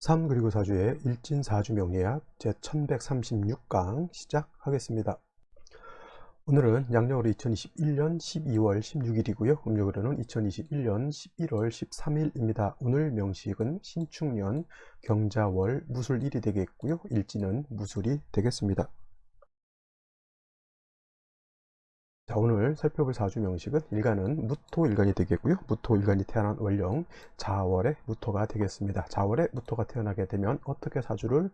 3 그리고 4주의 일진사주 명리학 제1136강 시작하겠습니다. 오늘은 양력으로 2021년 12월 16일이고요. 음력으로는 2021년 11월 13일입니다. 오늘 명식은 신축년 경자월 무술일이 되겠고요. 일진은 무술이 되겠습니다. 자, 오늘 살펴볼 사주 명식은 일간은 무토일간이 되겠고요. 무토일간이 태어난 월령 자월의 무토가 되겠습니다. 자월의 무토가 태어나게 되면 어떻게 사주를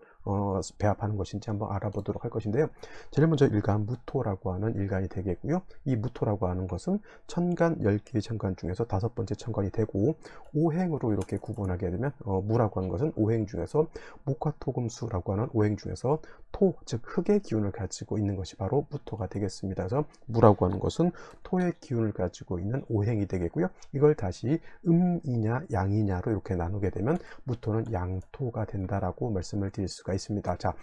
배합하는 것인지 한번 알아보도록 할 것인데요. 제일 먼저 일간 무토라고 하는 일간이 되겠고요. 이 무토라고 하는 것은 천간 10개의 천간 중에서 5번째 천간이 되고 오행으로 이렇게 구분하게 되면 무라고 하는 것은 오행 중에서 목화토금수라고 하는 오행 중에서 토, 즉 흙의 기운을 가지고 있는 것이 바로 무토가 되겠습니다. 그래서 무라고 하는 것은 토의 기운을 가지고 있는 오행이 되겠고요. 이걸 다시 음이냐 양이냐로 이렇게 나누게 되면 무토는 양토가 된다라고 말씀을 드릴 수가 있습니다. 자,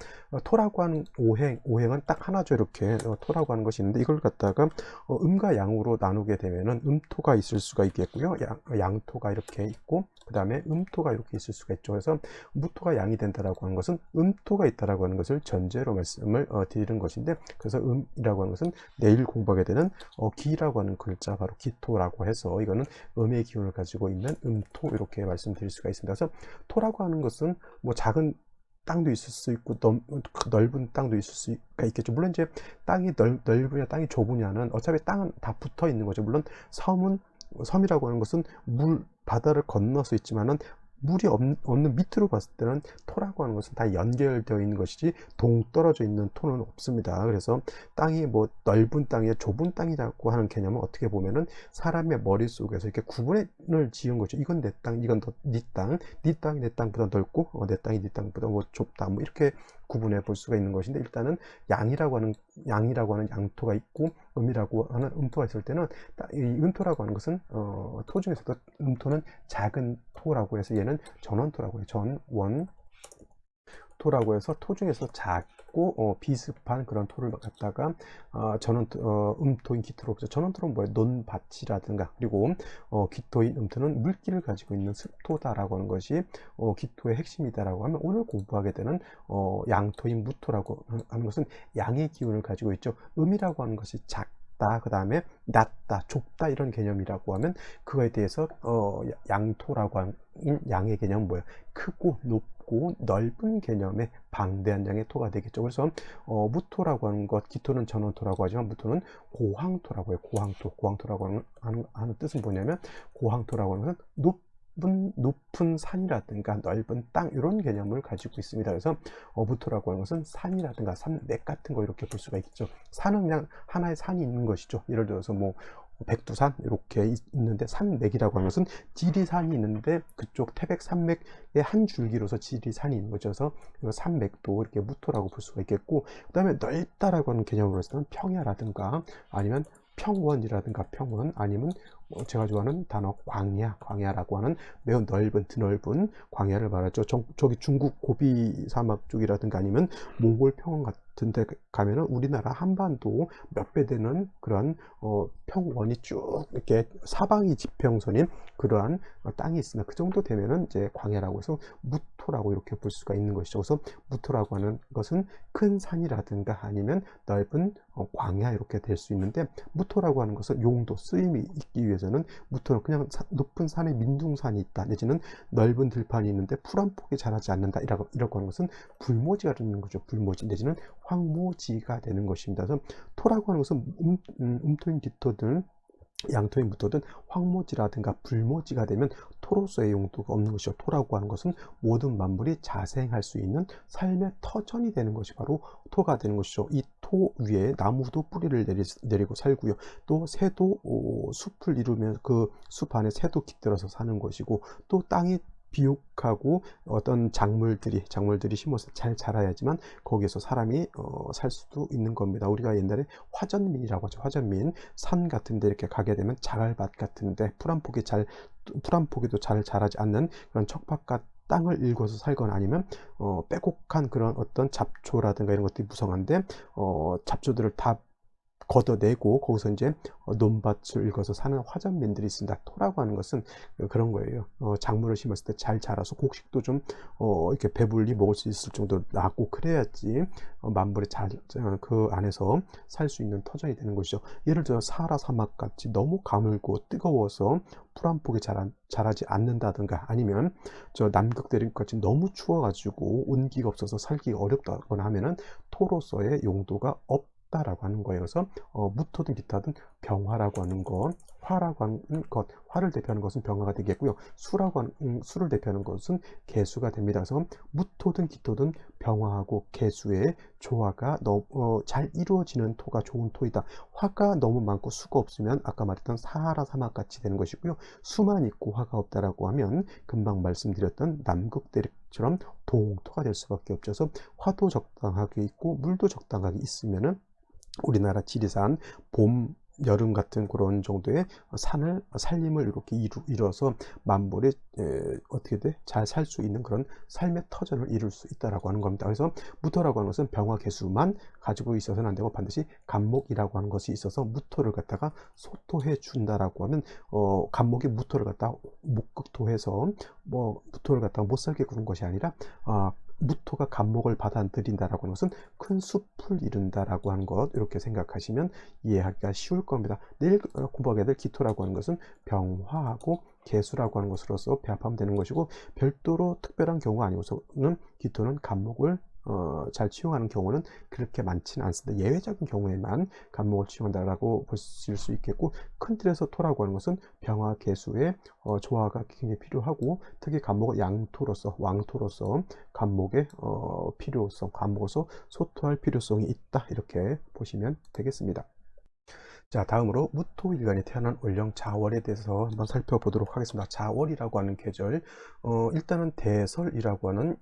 토라고 하는 오행은 딱 하나죠. 이렇게 토라고 하는 것이 있는데 이걸 갖다가 음과 양으로 나누게 되면은 음토가 있을 수가 있겠고요. 양토가 이렇게 있고 그 다음에 음토가 이렇게 있을 수가 있죠. 그래서 무토가 양이 된다라고 하는 것은 음토가 있다라고 하는 것을 전제로 말씀을 드리는 것인데, 그래서 음이라고 하는 것은 내일 공부하게 되는 기라고 하는 글자, 바로 기토라고 해서 이거는 음의 기운을 가지고 있는 음토, 이렇게 말씀드릴 수가 있습니다. 그래서 토라고 하는 것은 뭐 작은 땅도 있을 수 있고 넓은 땅도 있을 수가 있겠죠. 물론 이제 땅이 넓으냐 땅이 좁으냐는 어차피 땅은 다 붙어 있는 거죠. 물론 섬이라고 하는 것은 바다를 건너서 있지만은 물이 없는 밑으로 봤을 때는 토라고 하는 것은 다 연결되어 있는 것이지 동떨어져 있는 토는 없습니다. 그래서 땅이 뭐 넓은 땅이냐 좁은 땅이라고 하는 개념은 어떻게 보면은 사람의 머릿속에서 이렇게 구분을 지은 거죠. 이건 내 땅, 이건 네 땅, 네 땅이 내 땅보다 넓고 내 땅이 네 땅보다 뭐 좁다, 뭐 이렇게 구분해 볼 수가 있는 것인데, 일단은 양이라고 하는 양토가 있고 음이라고 하는 음토가 있을 때는 이 음토라고 하는 것은 토 중에서도 음토는 작은 토라고 해서 얘는 전원토라고 해요. 토라고 해서 토 중에서 작고 비습한 그런 토를 갖다가 음토인 기토로 보죠. 전원토는 뭐예요? 논밭이라든가, 그리고 기토인 음토는 물기를 가지고 있는 습토다라고 하는 것이 기토의 핵심이다라고 하면, 오늘 공부하게 되는 양토인 무토라고 하는 것은 양의 기운을 가지고 있죠. 음이라고 하는 것이 작다, 그 다음에 낮다, 좁다, 이런 개념이라고 하면, 그거에 대해서 양토라고 하는 양의 개념은 뭐예요? 크고 높고 넓은 개념의 방대한 양의 토가 되겠죠. 그래서 무토라고 하는 것, 기토는 전원토라고 하지만 무토는 고황토라고 해요. 고황토라고 하는 뜻은 뭐냐면, 고황토라고 하는 것은 높은 산이라든가 넓은 땅, 이런 개념을 가지고 있습니다. 그래서 무토라고 하는 것은 산이라든가 산맥 같은 거 이렇게 볼 수가 있죠. 산은 그냥 하나의 산이 있는 것이죠. 예를 들어서 뭐 백두산 이렇게 있는데, 산맥이라고 하는 것은 지리산이 있는데 그쪽 태백산맥의 한 줄기로서 지리산이 있는 거죠. 그래서 산맥도 이렇게 무토라고 볼 수가 있겠고, 그 다음에 넓다라고 하는 개념으로서는 평야라든가 아니면 평원이라든가, 평원 아니면 제가 좋아하는 단어 광야라고 하는 매우 드넓은 광야를 말하죠. 저기 중국 고비 사막 쪽이라든가 아니면 몽골 평원 같은 데 가면은 우리나라 한반도 몇 배 되는 그런 평원이 쭉 이렇게 사방이 지평선인 그러한 땅이 있습니다. 그 정도 되면은 이제 광야라고 해서 무토라고 이렇게 볼 수가 있는 것이죠. 그래서 무토라고 하는 것은 큰 산이라든가 아니면 넓은 광야, 이렇게 될 수 있는데, 무토라고 하는 것은 용도 쓰임이 있기 위해서는 무토는 그냥 높은 산에 민둥산이 있다, 내지는 넓은 들판이 있는데 풀 한 폭이 자라지 않는다, 이라고 하는 것은 불모지가 되는 거죠. 불모지 내지는 황모지가 되는 것입니다. 그래서 토라고 하는 것은 음토인 기토든 양토인 무토든 황모지라든가 불모지가 되면 토로서의 용도가 없는 것이죠. 토라고 하는 것은 모든 만물이 자생할 수 있는 삶의 터전이 되는 것이 바로 토가 되는 것이죠. 이 토 위에 나무도 뿌리를 내리고 살고요. 또 새도 숲을 이루면 그 숲 안에 새도 깃들어서 사는 것이고, 또 땅이 비옥하고 어떤 작물들이 심어서 잘 자라야지만 거기에서 사람이 살 수도 있는 겁니다. 우리가 옛날에 화전민이라고 하죠. 화전민, 산 같은 데 이렇게 가게 되면 자갈밭 같은 데 풀 한 포기도 잘 자라지 않는 그런 척박한 땅을 일궈서 살거나, 아니면 빼곡한 그런 어떤 잡초라든가 이런 것들이 무성한데 잡초들을 다 걷어내고 거기서 이제 논밭을 읽어서 사는 화전민들이 있습니다. 토라고 하는 것은 그런 거예요. 작물을 심었을 때 잘 자라서 곡식도 좀 이렇게 배불리 먹을 수 있을 정도로 나고 그래야지 만물이 잘 그 안에서 살 수 있는 터전이 되는 것이죠. 예를 들어 사하라 사막 같이 너무 가물고 뜨거워서 풀 한 폭이 자라지 않는다든가, 아니면 저 남극 대륙같이 너무 추워가지고 온기가 없어서 살기 어렵다거나 하면은 토로서의 용도가 없다라고 하는 거예요. 그래서 무토든 기타든 병화라고 하는 것, 화라고 하는 것, 화를 대표하는 것은 병화가 되겠고요. 수라고 하는 수를 대표하는 것은 개수가 됩니다. 그래서 무토든 기토든 병화하고 개수의 조화가 잘 이루어지는 토가 좋은 토이다. 화가 너무 많고 수가 없으면 아까 말했던 사하라 사막 같이 되는 것이고요. 수만 있고 화가 없다라고 하면 금방 말씀드렸던 남극 대륙처럼 동토가 될 수밖에 없죠. 그래서 화도 적당하게 있고 물도 적당하게 있으면은 우리나라 지리산 봄, 여름 같은 그런 정도의 살림을 이렇게 이뤄서 만물이 어떻게 돼? 잘 살 수 있는 그런 삶의 터전을 이룰 수 있다라고 하는 겁니다. 그래서 무토라고 하는 것은 병화 개수만 가지고 있어서는 안 되고 반드시 간목이라고 하는 것이 있어서 무토를 갖다가 소토해 준다라고 하면 간목이 무토를 갖다가 목극토해서 무토를 갖다가 못 살게 구는 것이 아니라 무토가 간목을 받아들인다라고 하는 것은 큰 숲을 이룬다라고 하는 것, 이렇게 생각하시면 이해하기가 쉬울 겁니다. 내일 공부하게 될 기토라고 하는 것은 병화하고 개수라고 하는 것으로서 배합하면 되는 것이고, 별도로 특별한 경우가 아니고서는 기토는 간목을 잘 치용하는 경우는 그렇게 많지는 않습니다. 예외적인 경우에만 간목을 치용한다라고 보실 수 있겠고, 큰 틀에서 토라고 하는 것은 병화 개수의 조화가 굉장히 필요하고, 특히 간목을 양토로서 왕토로서 간목의 필요성, 간목으로서 소토할 필요성이 있다, 이렇게 보시면 되겠습니다. 자, 다음으로 무토일간이 태어난 월령 자월에 대해서 한번 살펴보도록 하겠습니다. 자월이라고 하는 계절, 일단은 대설이라고 하는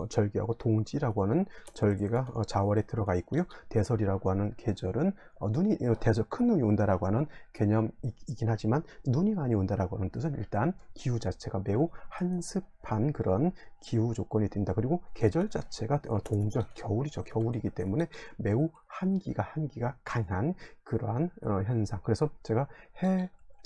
절기하고 동지라고 하는 절기가 자월에 들어가 있고요. 대설이라고 하는 계절은 큰 눈이 온다라고 하는 개념이긴 하지만, 눈이 많이 온다라고 하는 뜻은 일단 기후 자체가 매우 한습한 그런 기후 조건이 된다. 그리고 계절 자체가 동절, 겨울이죠. 겨울이기 때문에 매우 한기가 강한 그러한 현상. 그래서 제가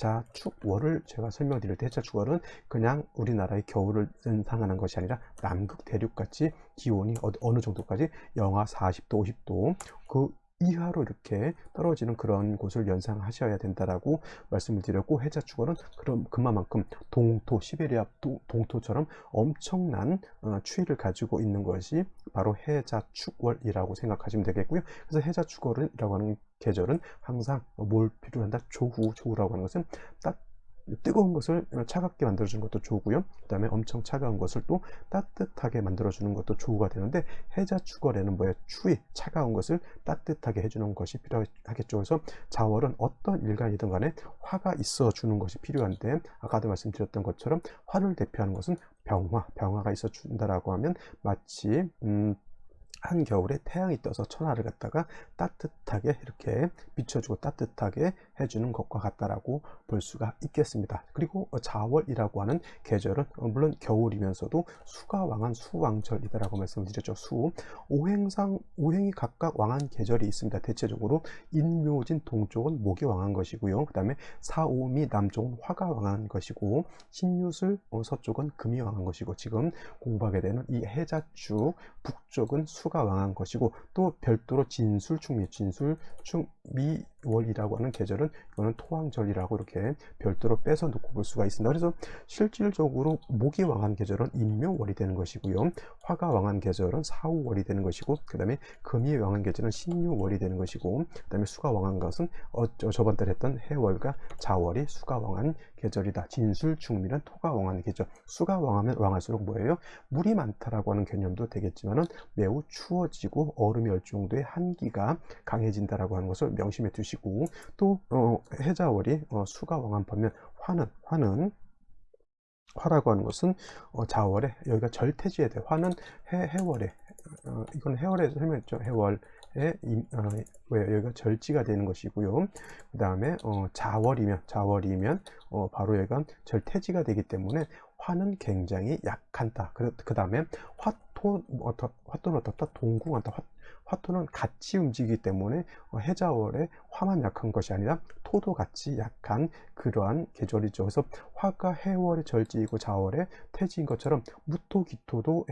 해자축월을 제가 설명드릴 때, 해자축월은 그냥 우리나라의 겨울을 연상하는 것이 아니라 남극 대륙같이 기온이 어느 정도까지 영하 40도 50도 그 이하로 이렇게 떨어지는 그런 곳을 연상하셔야 된다라고 말씀을 드렸고, 해자축월은 그럼 그만큼 동토, 시베리아 동토처럼 엄청난 추위를 가지고 있는 것이 바로 해자축월이라고 생각하시면 되겠고요. 그래서 해자축월이라고 하는 계절은 항상 뭘 필요한다? 조후라고 하는 것은 뜨거운 것을 차갑게 만들어주는 것도 조우고요. 그 다음에 엄청 차가운 것을 또 따뜻하게 만들어주는 것도 조우가 되는데, 해자축월에는 뭐예요? 추위, 차가운 것을 따뜻하게 해주는 것이 필요하겠죠. 그래서 자월은 어떤 일간이든 간에 화가 있어 주는 것이 필요한데, 아까도 말씀드렸던 것처럼 화를 대표하는 것은 병화가 있어 준다라고 하면 마치 한겨울에 태양이 떠서 천하를 갖다가 따뜻하게 이렇게 비춰주고 따뜻하게 해주는 것과 같다라고 볼 수가 있겠습니다. 그리고 자월이라고 하는 계절은 물론 겨울이면서도 수가 왕한 수왕절이다라고 말씀드렸죠. 오행이 각각 왕한 계절이 있습니다. 대체적으로 인묘진 동쪽은 목이 왕한 것이고요. 그 다음에 사오미 남쪽은 화가 왕한 것이고, 신유술 서쪽은 금이 왕한 것이고, 지금 공부하게 되는 이 해자축 북쪽은 수가 왕한 것이고, 또 별도로 진술충미월이라고 하는 계절은 이거는 토왕절이라고 이렇게 별도로 빼서 놓고 볼 수가 있습니다. 그래서 실질적으로 목이 왕한 계절은 인묘월이 되는 것이고요, 화가 왕한 계절은 사우월이 되는 것이고, 그 다음에 금이 왕한 계절은 신유월이 되는 것이고, 그 다음에 수가 왕한 것은 저번 달에 했던 해월과 자월이 수가 왕한 계절이다. 진술충미는 토가 왕한 계절. 수가 왕하면 왕할수록 뭐예요? 물이 많다라고 하는 개념도 되겠지만은 매우 추워지고 얼음이 얼 정도의 한기가 강해진다라고 하는 것을 명심해 두시고, 또 해자월이 수가 왕한 반면 화라고 하는 것은 자월에, 여기가 절퇴지에 돼. 화는 해월에, 이건 해월에 설명했죠. 해월에 여기가 절지가 되는 것이고요. 그 다음에 자월이면 바로 여기가 절퇴지가 되기 때문에 화는 굉장히 약한다. 그 다음에 화토는 어떻다? 동궁한다. 화토는 같이 움직이기 때문에 해자월에 화만 약한 것이 아니라 토도 같이 약한 그러한 계절이죠. 그래서 화가 해월의 절지이고 자월의 태지인 것처럼 무토 기토도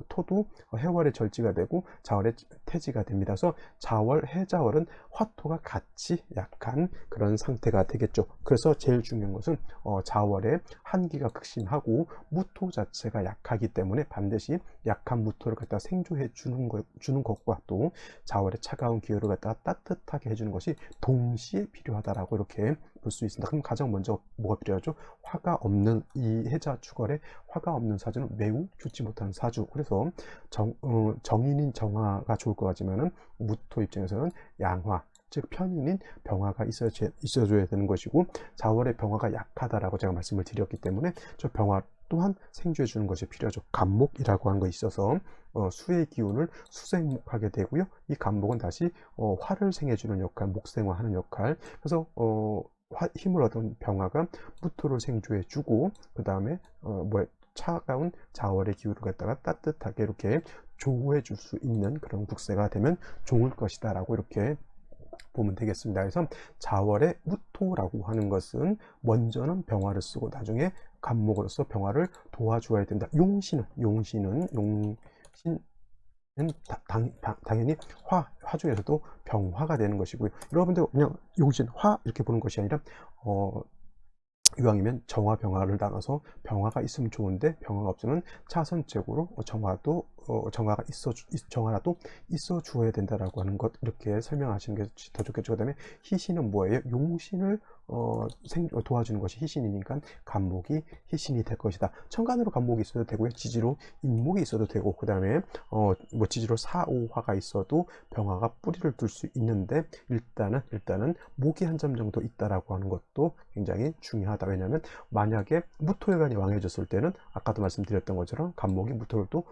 토도 해월의 절지가 되고 자월의 태지가 됩니다. 그래서 자월 해자월은 화토가 같이 약한 그런 상태가 되겠죠. 그래서 제일 중요한 것은 자월의 한기가 극심하고 무토 자체가 약하기 때문에 반드시 약한 무토를 갖다 생조해 주는 것과 또 자월의 차가운 기후를 갖다가 따뜻하게 해주는 것이 동시에 필요하다라고 이렇게 볼 수 있습니다. 그럼 가장 먼저 뭐가 필요하죠? 화가 없는 이 해자 축월에 화가 없는 사주는 매우 좋지 못한 사주. 그래서 정인인 정화가 좋을 것 같지만은 무토 입장에서는 양화, 즉 편인인 병화가 있어줘야 되는 것이고, 자월의 병화가 약하다라고 제가 말씀을 드렸기 때문에 저 병화 또한 생주해 주는 것이 필요하죠. 간목이라고 하는 것이 있어서 수의 기운을 수생목하게 되고요. 이 간목은 다시 화를 생해주는 역할, 목생화하는 역할. 그래서 힘을 얻은 병화가 무토를 생주해 주고, 그 다음에 차가운 자월의 기운을 갖다가 따뜻하게 이렇게 조호해 줄 수 있는 그런 국세가 되면 좋을 것이다 라고 이렇게 보면 되겠습니다. 그래서 자월의 무토라고 하는 것은 먼저는 병화를 쓰고 나중에 간목으로서 병화를 도와주어야 된다. 용신은 당연히 화 중에서도 병화가 되는 것이고요. 여러분들 그냥 용신 화 이렇게 보는 것이 아니라 이왕이면 정화 병화를 나눠서 병화가 있으면 좋은데 병화가 없으면 차선책으로 정화라도 있어 주어야 된다라고 하는 것, 이렇게 설명하시는 게 더 좋겠죠. 그다음에 희신은 뭐예요? 용신을 도와주는 것이 희신이니까 간목이 희신이 될 것이다. 천간으로 간목이 있어도 되고요, 지지로 인목이 있어도 되고, 그 다음에 지지로 사오화가 있어도 병화가 뿌리를 둘 수 있는데, 일단은 목이 한 점 정도 있다라고 하는 것도 굉장히 중요하다. 왜냐하면 만약에 무토일간이 왕해졌을 때는 아까도 말씀드렸던 것처럼 간목이 무토를 또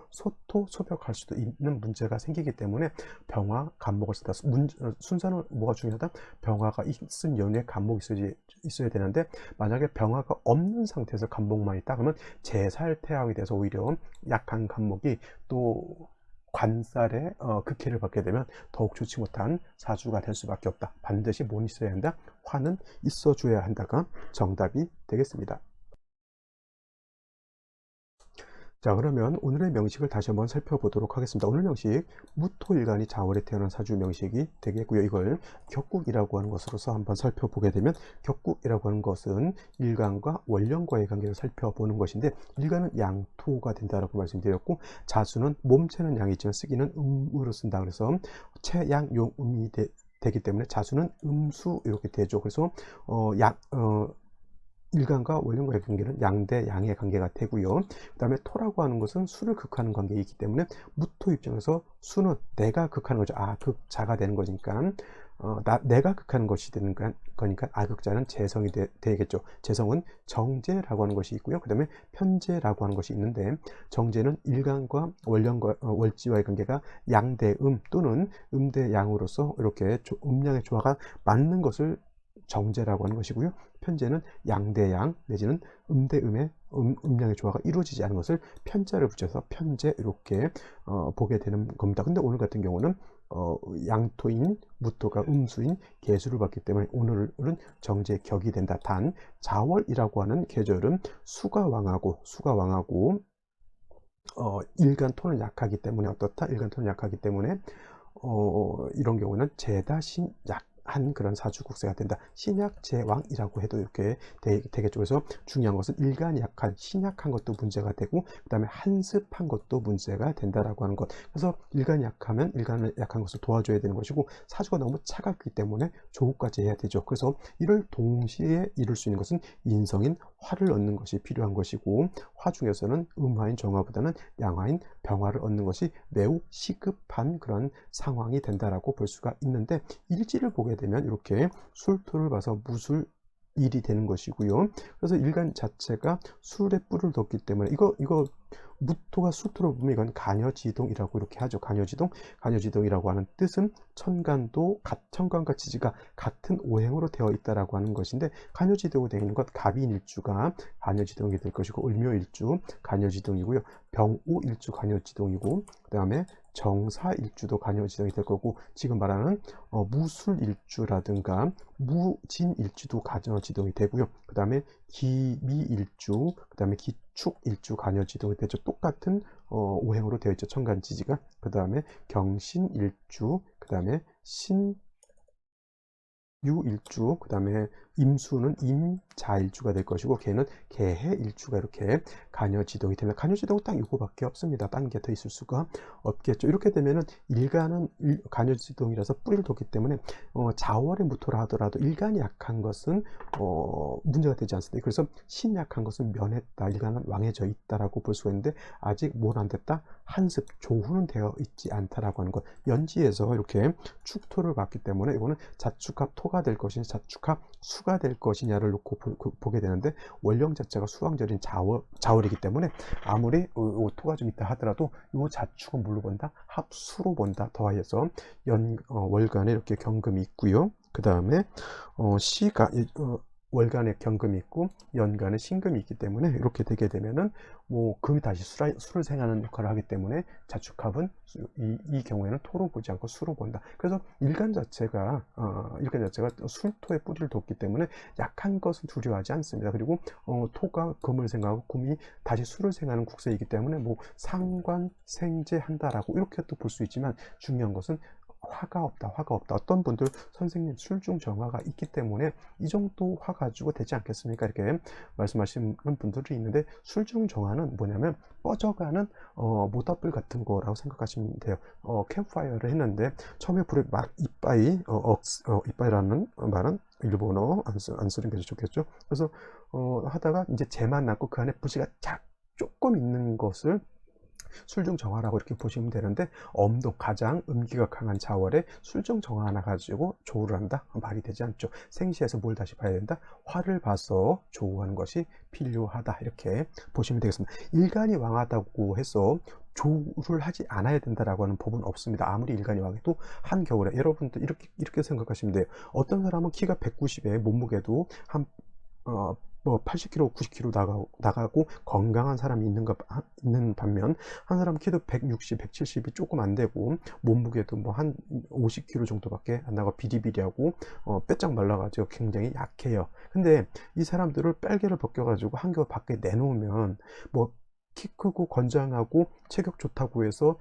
소벽할 수도 있는 문제가 생기기 때문에 병화, 간목을 쓰다. 순서는 뭐가 중요하다? 병화가 있은 연후에 간목이 있어야 되는데, 만약에 병화가 없는 상태에서 간목만 있다 그러면 재살퇴하게 돼서 오히려 약한 간목이 또 관살에 극해를 받게 되면 더욱 좋지 못한 사주가 될 수밖에 없다. 반드시 뭘 있어야 한다? 화는 있어줘야 한다가 정답이 되겠습니다. 자, 그러면 오늘의 명식을 다시 한번 살펴보도록 하겠습니다. 오늘 명식, 무토일간이 자월에 태어난 사주 명식이 되겠고요. 이걸 격국이라고 하는 것으로서 한번 살펴보게 되면, 격국이라고 하는 것은 일간과 원령과의 관계를 살펴보는 것인데, 일간은 양토가 된다라고 말씀드렸고, 자수는 몸체는 양이지만 쓰기는 음으로 쓴다. 그래서 채양용음이 되기 때문에 자수는 음수 이렇게 되죠. 그래서 일간과 원령과의 관계는 양대 양의 관계가 되고요. 그 다음에 토라고 하는 것은 수를 극하는 관계이기 때문에 무토 입장에서 수는 내가 극하는 거죠. 극자가 되는 거니까 내가 극하는 것이 되는 거니까 극자는 재성이 되겠죠. 재성은 정제라고 하는 것이 있고요. 그 다음에 편제라고 하는 것이 있는데, 정제는 일간과 원령과 월지와의 관계가 양대음 또는 음대 양으로서 이렇게 음양의 조화가 맞는 것을 정제라고 하는 것이고요. 편제는 양대양 내지는 음대음의 음양의 조화가 이루어지지 않은 것을 편자를 붙여서 편제 이렇게 보게 되는 겁니다. 근데 오늘 같은 경우는 양토인 무토가 음수인 계수를 받기 때문에 오늘은 정제 격이 된다. 단 자월이라고 하는 계절은 수가 왕하고 일간 토는 약하기 때문에 어떻다? 일간 토는 약하기 때문에 이런 경우는 재다신 약한 그런 사주국세가 된다. 신약재왕이라고 해도 이렇게 되겠죠. 그래서 중요한 것은 일간이 약한, 신약한 것도 문제가 되고, 그 다음에 한습한 것도 문제가 된다라고 하는 것. 그래서 일간이 약하면 일간을 약한 것을 도와줘야 되는 것이고, 사주가 너무 차갑기 때문에 조우까지 해야 되죠. 그래서 이를 동시에 이룰 수 있는 것은 인성인 화를 얻는 것이 필요한 것이고, 화 중에서는 음화인 정화보다는 양화인 병화를 얻는 것이 매우 시급한 그런 상황이 된다라고 볼 수가 있는데, 일지를 보게 되면 이렇게 술토를 봐서 무술 일이 되는 것이고요. 그래서 일간 자체가 술에 뿔을 뒀기 때문에 이거 무토가 수토로 보면 이건 간여지동이라고 이렇게 하죠. 간여지동, 간여지동이라고 하는 뜻은 천간과 지지가 같은 오행으로 되어 있다라고 하는 것인데, 간여지동이 되어 있는 것, 갑인일주가 간여지동이 될 것이고, 을묘일주 간여지동이고요, 병오일주 간여지동이고, 그 다음에 정사일주도 간여지동이 될 거고, 지금 말하는 무술일주라든가 무진일주도 간여지동이 되고요. 그 다음에 기미일주, 그 다음에 기축일주 간여지동이 되죠. 똑같은 오행으로 되어 있죠. 천간지지가. 그 다음에 경신일주, 그 다음에 유일주, 그 다음에 임수는 임자일주가 될 것이고, 개는 개해일주가 이렇게 간여지동이 됩니다. 간여지동은 딱 이거밖에 없습니다. 딴 게 더 있을 수가 없겠죠. 이렇게 되면은 일간은 간여지동이라서 뿌리를 뒀기 때문에 자월의 무토라 하더라도 일간이 약한 것은 문제가 되지 않습니다. 그래서 신약한 것은 면했다, 일간은 왕해져 있다라고 볼 수가 있는데, 아직 뭘 안 됐다? 한습, 조후는 되어 있지 않다라고 하는 것. 연지에서 이렇게 축토를 봤기 때문에 이거는 자축합 토가 될 것이냐, 자축합 수가 될 것이냐를 놓고 보게 되는데, 월령 자체가 수왕절인 자월이기 때문에 아무리 토가 좀 있다 하더라도 이 자축은 뭘로 본다? 합수로 본다. 더하여서 월간에 이렇게 경금이 있고요. 그 다음에 시가 월간에 경금이 있고 연간에 신금이 있기 때문에, 이렇게 되게 되면은 금이 다시 수를 생하는 역할을 하기 때문에 자축합은 이 경우에는 토로 보지 않고 수로 본다. 그래서 일간 자체가 술토의 뿌리를 뒀기 때문에 약한 것은 두려워하지 않습니다. 그리고 토가 금을 생하고 금이 다시 수를 생하는 국세이기 때문에 상관생제한다라고 이렇게 또 볼 수 있지만, 중요한 것은 화가 없다. 어떤 분들 선생님 술중 정화가 있기 때문에 이 정도 화 가지고 되지 않겠습니까? 이렇게 말씀하시는 분들이 있는데, 술중 정화는 뭐냐면 뻗어가는 모닥불 같은 거라고 생각하시면 돼요. 캠프파이어를 했는데 처음에 불에 막 이빠이라는 말은 일본어 안 쓰는 게 좋겠죠. 그래서 하다가 이제 재만 났고 그 안에 부시가 조금 있는 것을 술중 정화라고 이렇게 보시면 되는데, 가장 음기가 강한 자월에 술중 정화 하나 가지고 조우를 한다? 말이 되지 않죠. 생시에서 뭘 다시 봐야 된다? 화를 봐서 조우하는 것이 필요하다, 이렇게 보시면 되겠습니다. 일간이 왕하다고 해서 조우를 하지 않아야 된다라고 하는 법은 없습니다. 아무리 일간이 왕해도 한겨울에, 여러분들 이렇게 생각하시면 돼요. 어떤 사람은 키가 190에 몸무게도 한 80kg, 90kg 나가고 건강한 사람이 있는 반면, 한 사람 키도 160, 170이 조금 안 되고 몸무게도 한 50kg 정도밖에 안 나가 비리비리하고 빼짝 말라가지고 굉장히 약해요. 근데 이 사람들을 빨개를 벗겨가지고 한겨울 밖에 내놓으면 키 크고 건장하고 체격 좋다고 해서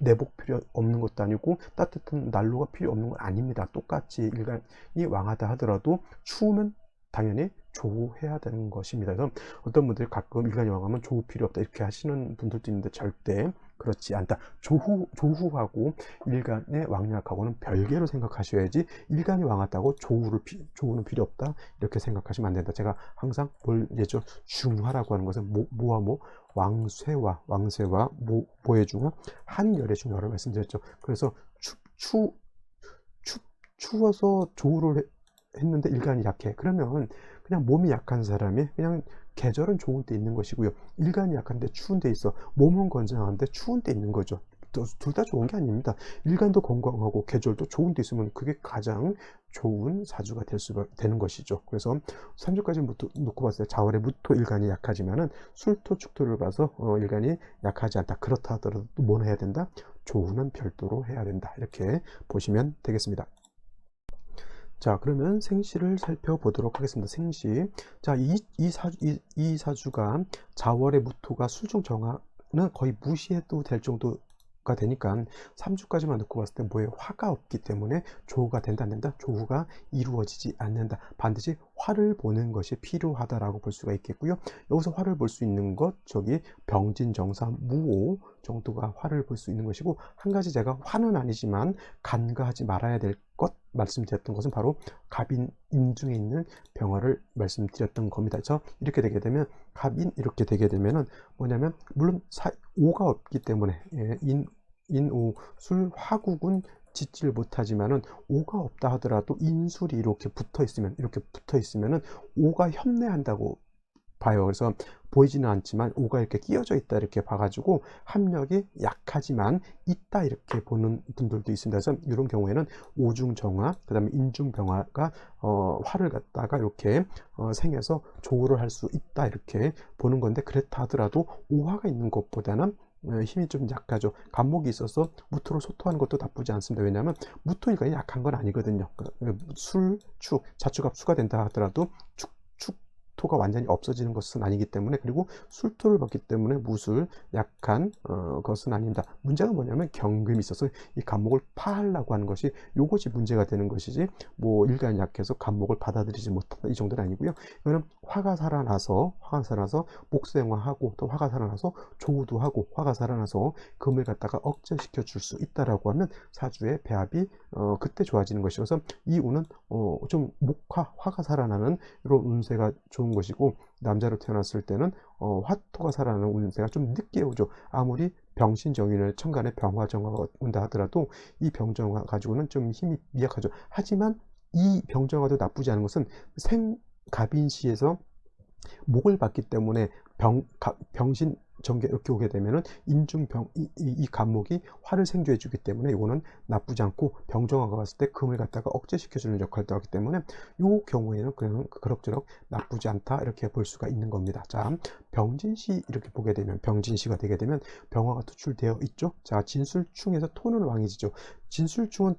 내복 필요 없는 것도 아니고 따뜻한 난로가 필요 없는 건 아닙니다. 똑같이 일간이 왕하다 하더라도 추우면 당연히 조우해야 되는 것입니다. 그래서 어떤 분들이 가끔 일간이 왕하면 조우 필요 없다 이렇게 하시는 분들도 있는데, 절대 그렇지 않다. 조후하고 일간의 왕약하고는 별개로 생각하셔야지, 일간이 왕하다고 조우는 필요 없다 이렇게 생각하시면 안 된다. 제가 항상 뭘 예죠? 중화라고 하는 것은 모와 왕쇠와 모의 중화, 한열의 중화를 말씀드렸죠. 그래서 추워서 조우를 했는데 일간이 약해. 그러면 그냥 몸이 약한 사람이 그냥 계절은 좋은 데 있는 것이고요. 일간이 약한데 추운 데 있어. 몸은 건강한데 추운 데 있는 거죠. 둘 다 좋은 게 아닙니다. 일간도 건강하고 계절도 좋은 데 있으면 그게 가장 좋은 사주가 되는 것이죠. 그래서 3주까지 놓고 봤을 때 자월의 무토 일간이 약하지만은 술토 축토를 봐서 일간이 약하지 않다. 그렇다 하더라도 뭐 해야 된다? 조우는 별도로 해야 된다. 이렇게 보시면 되겠습니다. 자, 그러면 생시를 살펴보도록 하겠습니다. 생시. 자, 이 사주가 자월의 무토가 술중 정화는 거의 무시해도 될 정도가 되니까 3주까지만 놓고 봤을 때 뭐에 화가 없기 때문에 조우가 된다 안 된다? 조우가 이루어지지 않는다. 반드시 화를 보는 것이 필요하다라고 볼 수가 있겠고요. 여기서 화를 볼 수 있는 것, 병진정사 무오 정도가 화를 볼 수 있는 것이고, 한 가지 제가 화는 아니지만 간과하지 말아야 될 것 말씀드렸던 것은 바로 갑인 인중에 있는 병화를 말씀드렸던 겁니다. 그래서 이렇게 되게 되면, 갑인 이렇게 되게 되면은 뭐냐면, 물론 오가 없기 때문에 인오 술 화국은 짓지를 못하지만은, 오가 없다 하더라도 인술이 이렇게 붙어 있으면은 오가 협례한다고 봐요. 그래서 보이지는 않지만 오가 이렇게 끼어져 있다 이렇게 봐가지고 합력이 약하지만 있다 이렇게 보는 분들도 있습니다. 그래서 이런 경우에는 오중정화, 그 다음에 인중병화가 화를 갖다가 이렇게 생해서 조우를 할 수 있다 이렇게 보는 건데, 그렇다 하더라도 오화가 있는 것보다는 힘이 좀 약하죠. 간목이 있어서 무토로 소토하는 것도 나쁘지 않습니다. 왜냐하면 무토니까 약한 건 아니거든요. 술, 축, 자축합수가 된다 하더라도 축토가 완전히 없어지는 것은 아니기 때문에, 그리고 술토를 받기 때문에 무술 약한 것은 아닙니다. 문제가 뭐냐면 경금이 있어서 이 간목을 파하려고 하는 것이, 요것이 문제가 되는 것이지, 뭐 일간이 약해서 간목을 받아들이지 못한다 이 정도는 아니고요. 이거는 화가 살아나서 목생화하고, 또 화가 살아나서 조우도 하고, 화가 살아나서 금을 갖다가 억제시켜 줄 수 있다라고 하면 사주의 배합이 그때 좋아지는 것이어서, 이 운은 좀 화가 살아나는 이런 운세가 좋은 것이고, 남자로 태어났을 때는 화토가 살아나는 운세가 좀 늦게 오죠. 아무리 병신정인을 천간에 병화정화가 온다 하더라도 이 병정화 가지고는 좀 힘이 미약하죠. 하지만 이 병정화도 나쁘지 않은 것은 생갑인시에서 목을 받기 때문에 병신 정계 이렇게 오게 되면은 인중병 이 간목이 화를 생조해 주기 때문에 이거는 나쁘지 않고, 병정화가 왔을 때 금을 갖다가 억제시켜 주는 역할도 하기 때문에 이 경우에는 그냥 그럭저럭 나쁘지 않다 이렇게 볼 수가 있는 겁니다. 자, 병진시 이렇게 보게 되면, 병진시가 되게 되면 병화가 투출되어 있죠. 자, 진술충에서 토는 왕이지죠. 진술충은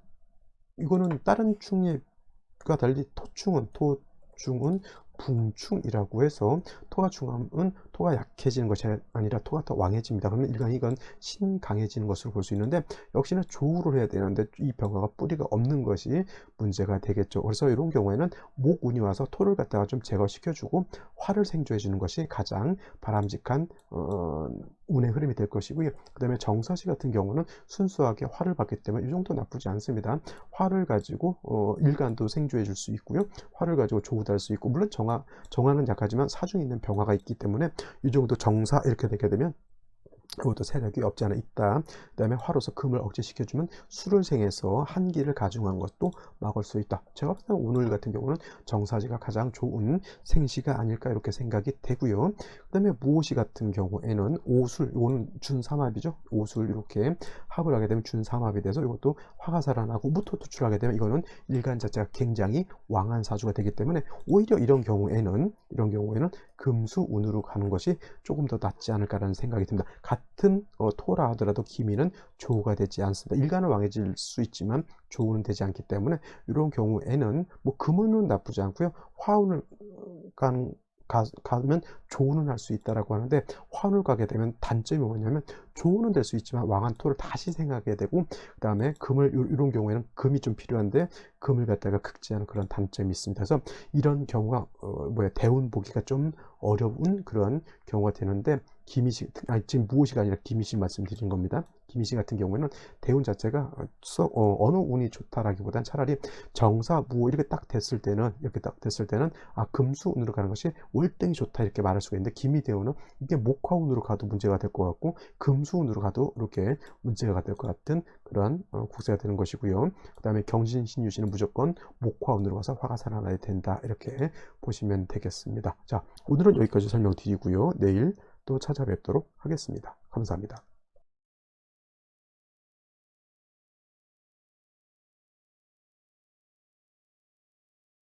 이거는 다른 충과 달리 토충은 붕충이라고 해서, 토가 중하면 토가 약해지는 것이 아니라 토가 더 왕해집니다. 그러면 일간이 이건 신강해지는 것으로 볼 수 있는데, 역시나 조우를 해야 되는데 이 병화가 뿌리가 없는 것이 문제가 되겠죠. 그래서 이런 경우에는 목운이 와서 토를 갖다가 좀 제거시켜주고 화를 생조해 주는 것이 가장 바람직한 운의 흐름이 될 것이고요. 그 다음에 정사시 같은 경우는 순수하게 화를 받기 때문에 이 정도 나쁘지 않습니다. 화를 가지고 일간도 생조해 줄 수 있고요. 화를 가지고 조우도 할 수 있고, 물론 정화는 약하지만 사중에 있는 병화가 있기 때문에 이 정도 정사 이렇게 되게 되면 그것도 세력이 없지 않아 있다. 그 다음에 화로서 금을 억제시켜주면 술을 생해서 한기를 가중한 것도 막을 수 있다. 제가 봤을 때 오늘 같은 경우는 정사지가 가장 좋은 생시가 아닐까 이렇게 생각이 되고요. 그 다음에 무오시 같은 경우에는 오술, 이거는 준삼합이죠. 오술 이렇게 합을 하게 되면 준삼합이 돼서 이것도 화가 살아나고, 무토 투출하게 되면 이거는 일간 자체가 굉장히 왕한 사주가 되기 때문에, 오히려 이런 경우에는 금수운으로 가는 것이 조금 더 낫지 않을까라는 생각이 듭니다. 같은 토라 하더라도 기미는 조우가 되지 않습니다. 일간은 왕해질 수 있지만 조우는 되지 않기 때문에, 이런 경우에는 뭐 금운은 나쁘지 않고요. 화운을 가면 조우는 할 수 있다라고 하는데, 화운을 가게 되면 단점이 뭐냐면 조우는 될 수 있지만 왕한 토를 다시 생하게 되고, 그 다음에 금을, 이런 경우에는 금이 좀 필요한데 금을 갖다가 긁지하는 그런 단점이 있습니다. 그래서 이런 경우가 대운 보기가 좀 어려운 그런 경우가 되는데, 김희시, 지금 무엇이가 아니라 김희시 말씀드린 겁니다. 김희시 같은 경우에는 대운 자체가 어느 운이 좋다라기보단 차라리 정사 무호 이렇게 딱 됐을 때는 금수운으로 가는 것이 월등히 좋다 이렇게 말할 수가 있는데, 김희대운은 이게 목화운으로 가도 문제가 될 것 같고 금수운으로 가도 이렇게 문제가 될 것 같은 그런 국세가 되는 것이고요. 그 다음에 경신신유시는 무조건 목화운으로 가서 화가 살아나야 된다 이렇게 보시면 되겠습니다. 자, 오늘은 여기까지 설명드리고요. 내일 또 찾아뵙도록 하겠습니다. 감사합니다.